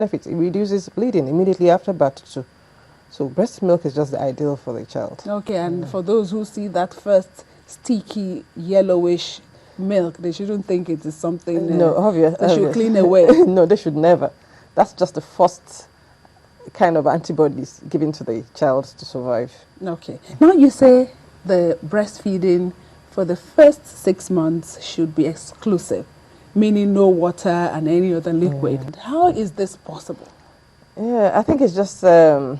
benefits. It reduces bleeding immediately after birth too. So breast milk is just the ideal for the child. Okay, and for those who see that first sticky yellowish milk, they shouldn't think it is something No, obvious. they should clean away. No, they should never. That's just the first kind of antibodies given to the child to survive. Okay. Now you say the breastfeeding for the first 6 months should be exclusive, meaning no water and any other liquid. How is this possible? Yeah, I think it's just a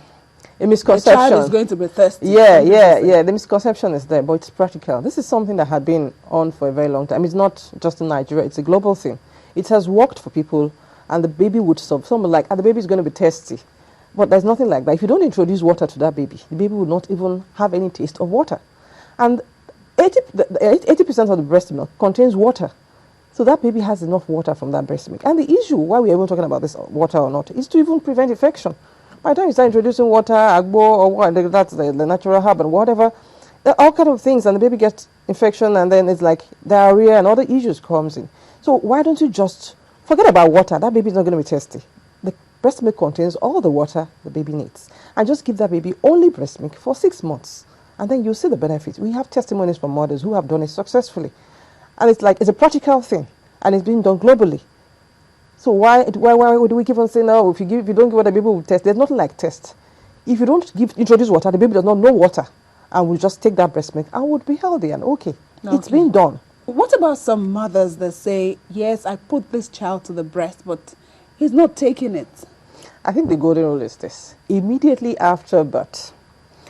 misconception. The child is going to be thirsty. Yeah. The misconception is there, but it's practical. This is something that had been on for a very long time. It's not just in Nigeria, it's a global thing. It has worked for people, and the baby would stop. Someone like, the baby is going to be thirsty. But there's nothing like that. If you don't introduce water to that baby, the baby will not even have any taste of water. And 80% of the breast milk contains water. So that baby has enough water from that breast milk. And the issue, why we are even talking about this water or not, is to even prevent infection. By the time you start introducing water, agbo, or what, that's the natural herb and whatever, there are all kind of things, and the baby gets infection, and then it's like diarrhea and other issues comes in. So why don't you just forget about water? That baby is not going to be thirsty. The breast milk contains all the water the baby needs. And just give that baby only breast milk for 6 months. And then you'll see the benefits. We have testimonies from mothers who have done it successfully. And it's a practical thing. And it's being done globally. So why do we keep on saying, no, if you don't give water, the baby will test? There's nothing like test. If you don't introduce water, the baby does not know water. And will just take that breast milk and would be healthy and okay. It's been done. What about some mothers that say, yes, I put this child to the breast, but he's not taking it? I think the golden rule is this. Immediately after birth,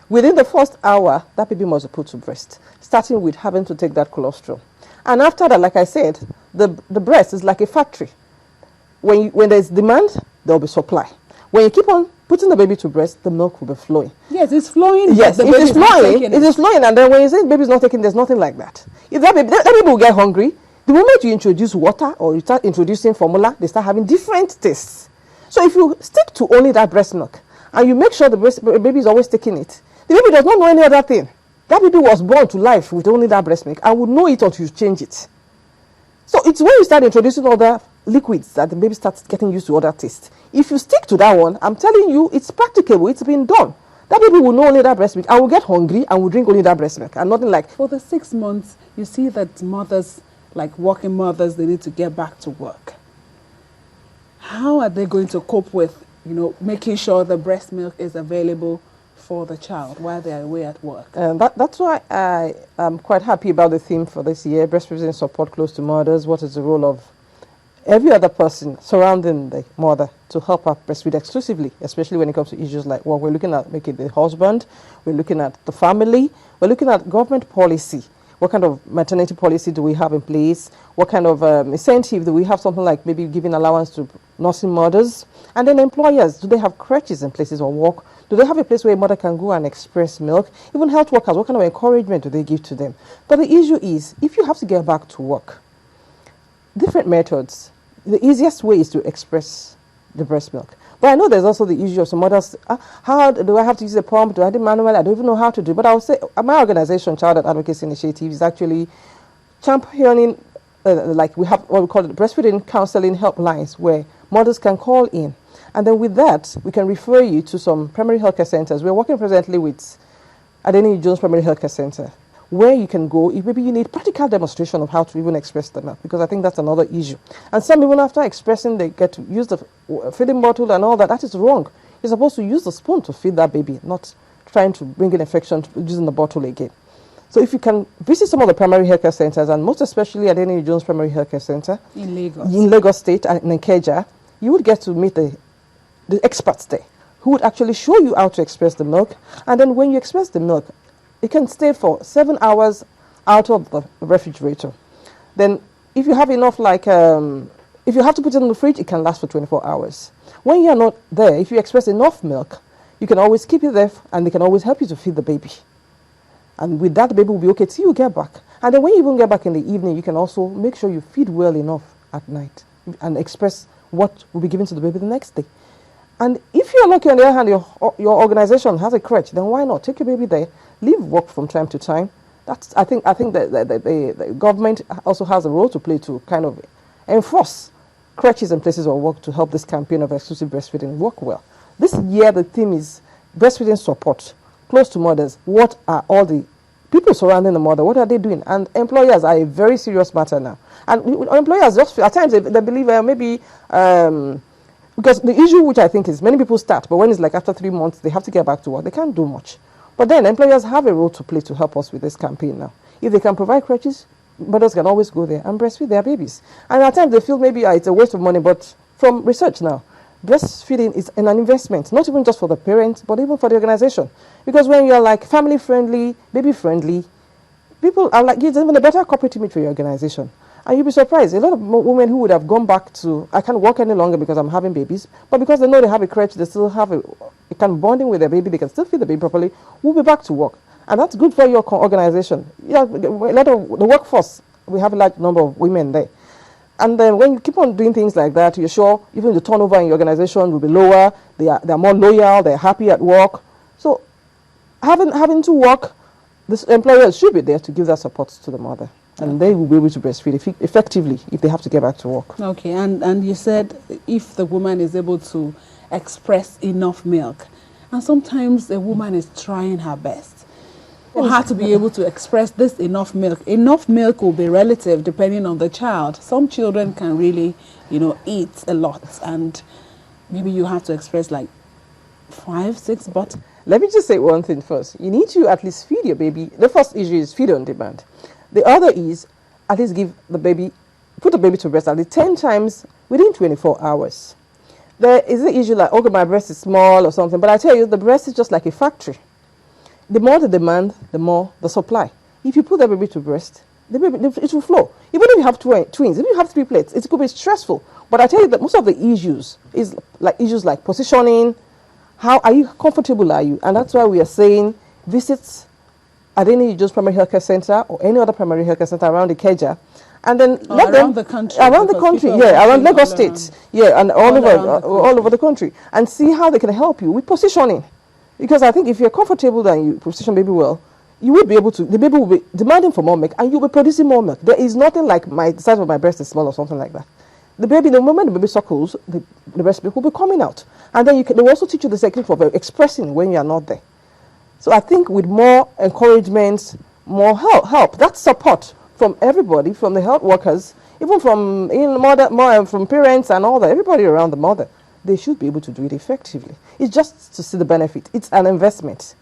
within the first hour, that baby must be put to breast, starting with having to take that colostrum. And after that, like I said, the breast is like a factory. When there's demand, there will be supply. When you keep on putting the baby to breast, the milk will be flowing. Yes, it's flowing. Yes, it is flowing. It is flowing, and then when you say the baby is not taking, there's nothing like that. If that baby will get hungry, the moment you introduce water or you start introducing formula, they start having different tastes. So if you stick to only that breast milk, and you make sure the baby is always taking it, the baby does not know any other thing. That baby was born to life with only that breast milk and would know it until you change it. So it's when you start introducing other liquids that the baby starts getting used to other tastes. If you stick to that one, I'm telling you, it's practicable. It's been done. That baby will know only that breast milk. I will get hungry and will drink only that breast milk and nothing like. For the 6 months, you see that mothers, like working mothers, they need to get back to work. How are they going to cope with, making sure the breast milk is available for the child while they are away at work? That's why I am quite happy about the theme for this year, breastfeeding support close to mothers. What is the role of every other person surrounding the mother to help her breastfeed exclusively, especially when it comes to issues like what we're looking at, making the husband, we're looking at the family, we're looking at government policy. What kind of maternity policy do we have in place? What kind of incentive do we have? Something like maybe giving allowance to nursing mothers. And then employers, do they have crèches in places of work? Do they have a place where a mother can go and express milk? Even health workers, what kind of encouragement do they give to them? But the issue is, if you have to get back to work, different methods. The easiest way is to express the breast milk. But I know there's also the issue of some mothers, how do I have to use a pump? Do I do manual? I don't even know how to do it. But I would say my organization, Child Advocacy Initiative, is actually championing, like we have what we call the breastfeeding counseling helplines, where mothers can call in. And then with that, we can refer you to some primary healthcare centers. We're working presently with Adeni Jones Primary Healthcare Center, where you can go if maybe you need practical demonstration of how to even express the milk, because I think that's another issue. And some, even after expressing, they get to use the feeding bottle and all that. That is wrong. You're supposed to use the spoon to feed that baby, not trying to bring in infection using the bottle again. So if you can visit some of the primary healthcare centers, and most especially at Adeni Jones Primary Healthcare Center in Lagos State and in Ikeja, you would get to meet the experts there who would actually show you how to express the milk. And then when you express the milk, it can stay for 7 hours out of the refrigerator. Then if you have enough, if you have to put it in the fridge, it can last for 24 hours. When you're not there, if you express enough milk, you can always keep it there and they can always help you to feed the baby. And with that, the baby will be okay till you get back. And then when you even get back in the evening, you can also make sure you feed well enough at night and express what will be given to the baby the next day. And if you're lucky, on the other hand, your organization has a crèche, then why not take your baby there, leave work from time to time. I think that the government also has a role to play to kind of enforce crutches and places of work to help this campaign of exclusive breastfeeding work well. This year, the theme is breastfeeding support, close to mothers. What are all the people surrounding the mother? What are they doing? And employers are a very serious matter now. And employers just at times they believe maybe because the issue which I think is many people start, but when it's like after 3 months they have to get back to work, they can't do much. But then employers have a role to play to help us with this campaign now. If they can provide crutches, mothers can always go there and breastfeed their babies. And at times they feel maybe it's a waste of money, but from research now, breastfeeding is an investment, not even just for the parents, but even for the organization. Because when you're like family friendly, baby friendly, people are like, it's even a better corporate image for your organization. And you'll be surprised, a lot of women who would have gone back to, I can't work any longer because I'm having babies, but because they know they have a crutch, they still have a kind of bonding with their baby, they can still feed the baby properly, will be back to work. And that's good for your organization. Yeah, a lot of the workforce, we have a large number of women there. And then when you keep on doing things like that, you're sure even the turnover in your organization will be lower, they're more loyal, they're happy at work. So having to work, this employers should be there to give that support to the mother. And they will be able to breastfeed effectively if they have to get back to work. Okay, and you said if the woman is able to express enough milk, and sometimes a woman is trying her best for her to be able to express this enough milk. Enough milk will be relative depending on the child. Some children can really, eat a lot, and maybe you have to express like 5, 6 bottles. Let me just say one thing first. You need to at least feed your baby. The first issue is feed on demand. The other is at least put the baby to breast at least 10 times within 24 hours. There is the issue like, okay, my breast is small or something, but I tell you, the breast is just like a factory. The more the demand, the more the supply. If you put the baby to breast, it will flow. Even if you have twins, if you have triplets, it could be stressful. But I tell you that most of the issues is like issues like positioning, how are you comfortable are you? And that's why we are saying visits at any just primary healthcare center or any other primary healthcare center around the Ikeja, and then around the country, around Lagos State, and all over the country, and see how they can help you with positioning. Because I think if you're comfortable and you position baby well, you will be able to. The baby will be demanding for more milk, and you'll be producing more milk. There is nothing like the size of my breast is small or something like that. The moment the baby suckles, the breast milk will be coming out, and then they will also teach you the technique for expressing when you are not there. So I think with more encouragement, more help, that support from everybody, from the health workers, even from from parents and all that, everybody around the mother, they should be able to do it effectively. It's just to see the benefit. It's an investment.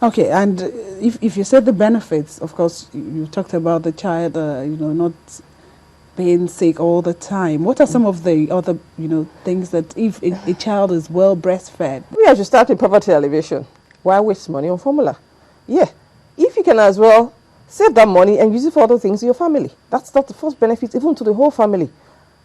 Okay, and if you said the benefits, of course, you talked about the child, not being sick all the time. What are some of the other, things that if a child is well breastfed? We have to start with poverty alleviation. Why waste money on formula? Yeah, if you can as well save that money and use it for other things in your family. That's not the first benefit, even to the whole family,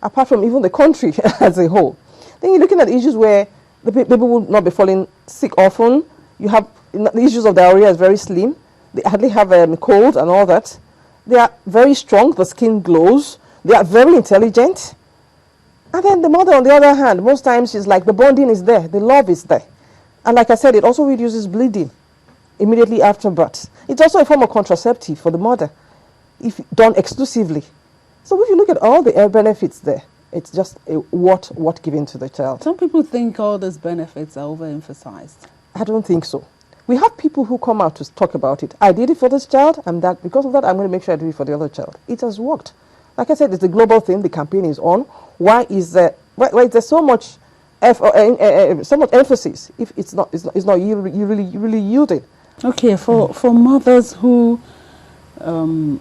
apart from even the country as a whole. Then you're looking at issues where the baby will not be falling sick often. You have the issues of diarrhea is very slim. They hardly have cold and all that. They are very strong. The skin glows. They are very intelligent. And then the mother, on the other hand, most times she's like the bonding is there. The love is there. And like I said, it also reduces bleeding immediately after birth. It's also a form of contraceptive for the mother, if done exclusively. So if you look at all the benefits there, it's just a what given to the child. Some people think all these benefits are overemphasized. I don't think so. We have people who come out to talk about it. I did it for this child, and that because of that, I'm going to make sure I do it for the other child. It has worked. Like I said, it's a global thing. The campaign is on. Why is there so much so much emphasis if it's not you really yielding? Okay, for mothers who are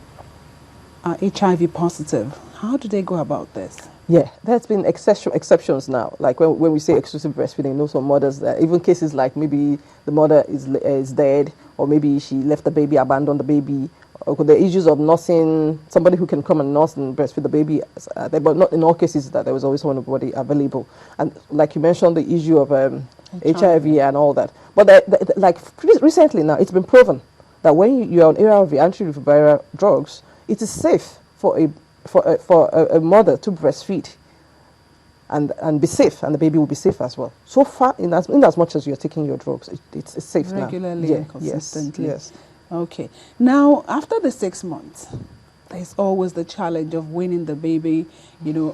HIV positive, how do they go about this? Yeah, there's been exceptions now. Like when we say exclusive breastfeeding, some mothers, even cases like maybe the mother is dead, or maybe she left the baby, abandoned the baby, or the issues of nursing, somebody who can come and nurse and breastfeed the baby, but not in all cases that there was always somebody available. And like you mentioned, the issue of HIV and all that. But like recently now, it's been proven that when you are on ARV, antiretroviral drugs, it is safe for a mother to breastfeed and be safe, and the baby will be safe as well. So far, in as much as you're taking your drugs, it's safe regularly now. and consistently. Yes. Okay. Now, after the 6 months, there's always the challenge of weaning the baby,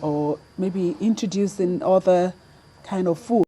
or maybe introducing other kind of food.